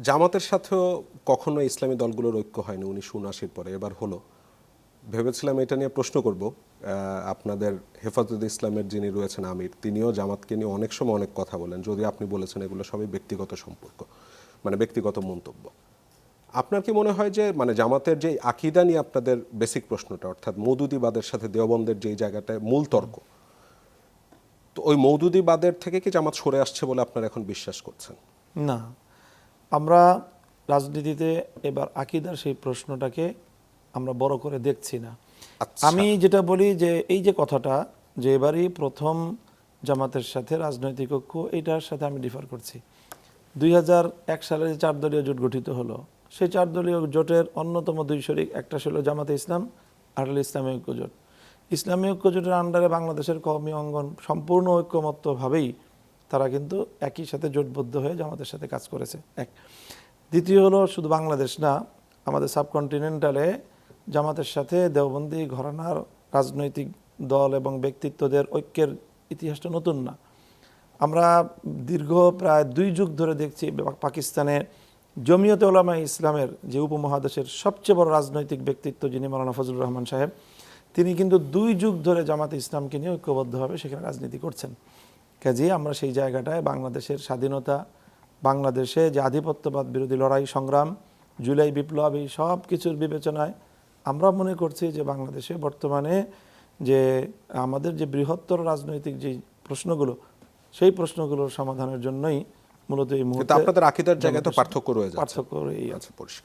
জামাতের সাথেও কখনো ইসলামী দলগুলোর ঐক্য হয়নি 1979 পরে, এবার হলো। ভেবেছিলাম এটা নিয়ে প্রশ্ন করব। আপনাদের হেফাজতে ইসলামের যিনি রয়েছেন আমির, তিনিও জামাতকে নিয়ে অনেক সময় অনেক কথা বলেন, যদি আপনি বলেছেন এগুলো সবই ব্যক্তিগত সম্পর্ক, মানে ব্যক্তিগত মন্তব্য। আপনার কি মনে হয় যে মানে জামাতের যে আকীদা নিয়ে আপনাদের বেসিক প্রশ্নটা, অর্থাৎ মওদুদিবাদের সাথে দেওবন্দের যেই জায়গাটায় মূল তর্ক, তো ওই মওদুদিবাদের থেকে কি জামাত সরে আসছে বলে আপনারা এখন বিশ্বাস করছেন? না, আমরা রাজনীতিতে এবার আকীদার সেই প্রশ্নটাকে আমরা বড় করে দেখছি না। আচ্ছা। আমি যেটা বলি যে এই যে কথাটা, যে এবারই প্রথম জামাতের সাথে রাজনৈতিক ঐক্য, এটার সাথে আমি ডিফার করছি। 2001 সালে যে 4 দলীয় জোট গঠিত হলো, সেই 4 দলীয় জোটের অন্যতম 2 শরিক, একটা ছিল জামাতে ইসলাম আর হলো ইসলামী ঐক্য জোট। ইসলামী ঐক্য জোটের আন্ডারে বাংলাদেশের কওমি অঙ্গন সম্পূর্ণ ঐক্যমত্যভাবেই তারা কিন্তু একই সাথে জোটবদ্ধ হয়ে জামাতের সাথে কাজ করেছে। এক, দ্বিতীয় হলো শুধু বাংলাদেশ না, আমাদের সাবকন্টিনেন্টালে জামাতের সাথে দেওবন্দি ঘরানার রাজনৈতিক দল এবং ব্যক্তিত্বদের ঐক্যের ইতিহাসটা নতুন না। আমরা দীর্ঘ প্রায় 2 যুগ ধরে দেখছি পাকিস্তানে জমিয়তে উলামা ইসলামের যে উপমহাদেশের সবচেয়ে বড় রাজনৈতিক ব্যক্তিত্ব, যিনি মাওলানা ফজলুর রহমান সাহেব, তিনি কিন্তু 2 যুগ ধরে জামাতে ইসলামকে নিয়ে ঐক্যবদ্ধভাবে সেখানে রাজনীতি করছেন। কাজেই আমরা সেই জায়গাটায় বাংলাদেশের স্বাধীনতা, বাংলাদেশে যে আধিপত্যবাদ বিরোধী লড়াই সংগ্রাম, জুলাই বিপ্লব, এই সব কিছুর বিবেচনায় আমরা মনে করছি যে বাংলাদেশে বর্তমানে যে আমাদের যে বৃহত্তর রাজনৈতিক যে প্রশ্নগুলো, সেই প্রশ্নগুলোর সমাধানের জন্যই মূলত এই মুহূর্তে আপনাদের আকীদার জায়গায় তো পার্থক্য রয়ে যাচ্ছে। পার্থক্য এই আছে। আচ্ছা, পরিষ্কার।